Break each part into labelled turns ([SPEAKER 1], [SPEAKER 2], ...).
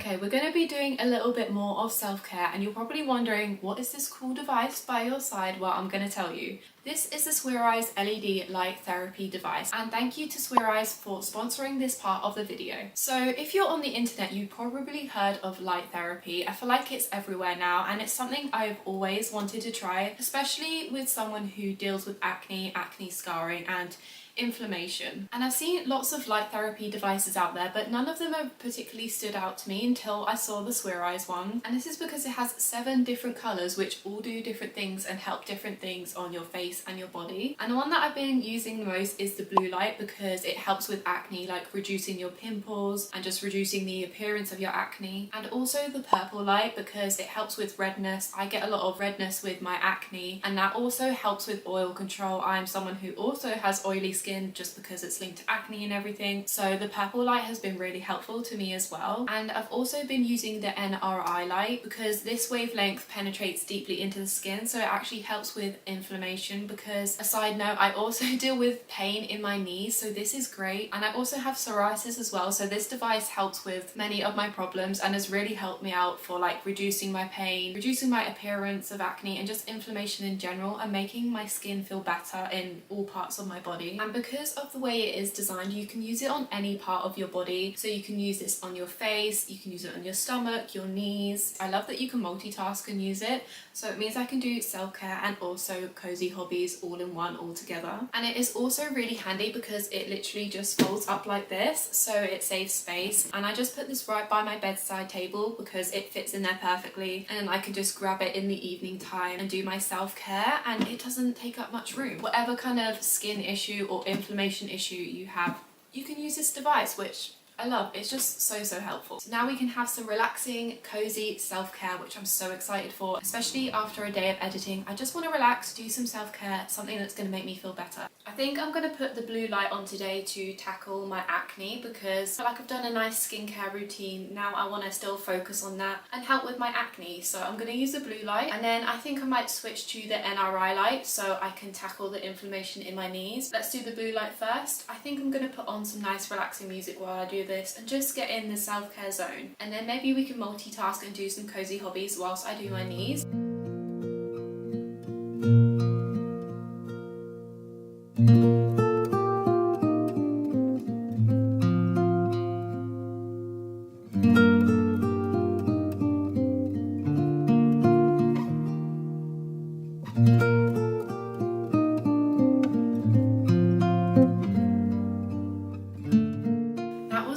[SPEAKER 1] Okay, we're going to be doing a little bit more of self-care, and you're probably wondering, what is this cool device by your side? Well, I'm going to tell you. This is the Swirise LED light therapy device, and thank you to Swirise for sponsoring this part of the video. So if you're on the internet, you've probably heard of light therapy. I feel like it's everywhere now, and it's something I've always wanted to try, especially with someone who deals with acne scarring and inflammation. And I've seen lots of light therapy devices out there, but none of them have particularly stood out to me until I saw the Swirise one. And this is because it has 7 different colours which all do different things and help different things on your face and your body. And the one that I've been using the most is the blue light, because it helps with acne, like reducing your pimples and just reducing the appearance of your acne. And also the purple light, because it helps with redness. I get a lot of redness with my acne, and that also helps with oil control. I'm someone who also has oily skin just because it's linked to acne and everything, so the purple light has been really helpful to me as well. And I've also been using the NRI light, because this wavelength penetrates deeply into the skin, so it actually helps with inflammation. Because, a side note, I also deal with pain in my knees, so this is great. And I also have psoriasis as well, so this device helps with many of my problems and has really helped me out for like reducing my pain, reducing my appearance of acne, and just inflammation in general, and making my skin feel better in all parts of my body. And because of the way it is designed, you can use it on any part of your body. So you can use this on your face, you can use it on your stomach, your knees. I love that you can multitask and use it. So it means I can do self-care and also cozy hobbies all in one, all together. And it is also really handy because it literally just folds up like this, so it saves space. And I just put this right by my bedside table because it fits in there perfectly, and I can just grab it in the evening time and do my self-care, and it doesn't take up much room. Whatever kind of skin issue or inflammation issue you have, you can use this device, which I love. It's just so helpful. So now we can have some relaxing, cozy self-care, which I'm so excited for, especially after a day of editing. I just want to relax, do some self-care, something that's going to make me feel better. I think I'm going to put the blue light on today to tackle my acne, because I feel like I've done a nice skincare routine. Now I want to still focus on that and help with my acne. So I'm going to use the blue light, and then I think I might switch to the NRI light so I can tackle the inflammation in my knees. Let's do the blue light first. I think I'm going to put on some nice relaxing music while I do this and just get in the self-care zone, and then maybe we can multitask and do some cozy hobbies whilst I do my knees.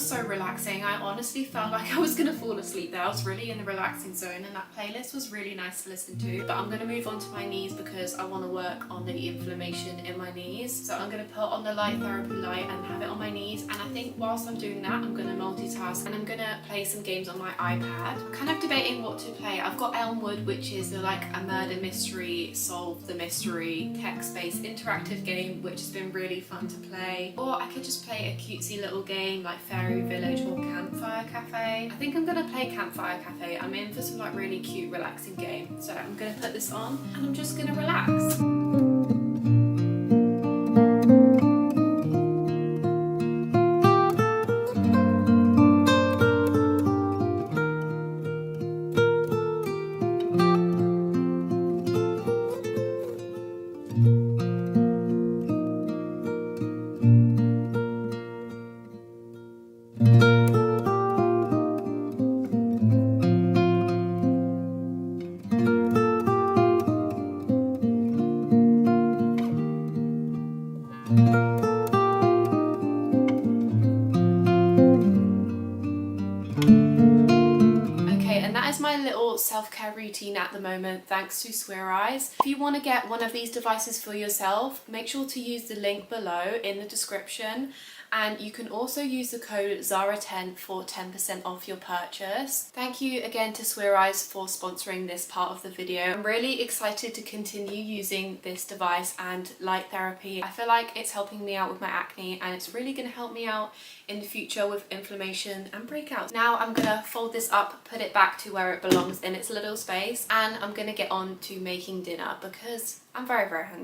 [SPEAKER 1] So relaxing. I honestly felt like I was gonna fall asleep there. I was really in the relaxing zone, and that playlist was really nice to listen to. But I'm gonna move on to my knees because I want to work on the inflammation in my knees. So I'm gonna put on the light therapy light and have it on my knees, and I think whilst I'm doing that, I'm gonna multitask and I'm gonna play some games on my iPad. I'm kind of debating what to play. I've got Elmwood, which is like a murder mystery, solve the mystery, text-based interactive game, which has been really fun to play. Or I could just play a cutesy little game like Fairy Village or Campfire Cafe. I think I'm gonna play Campfire Cafe. I'm in for some like really cute relaxing game. So I'm gonna put this on and I'm just gonna relax. My little self-care routine at the moment, thanks to Swirise. If you want to get one of these devices for yourself, make sure to use the link below in the description, and you can also use the code ZARA10 for 10% off your purchase. Thank you again to Swirise for sponsoring this part of the video. I'm really excited to continue using this device and light therapy. I feel like it's helping me out with my acne, and it's really going to help me out in the future with inflammation and breakouts. Now I'm gonna fold this up, put it back to where it belongs in its little space, and I'm gonna get on to making dinner because I'm very hungry.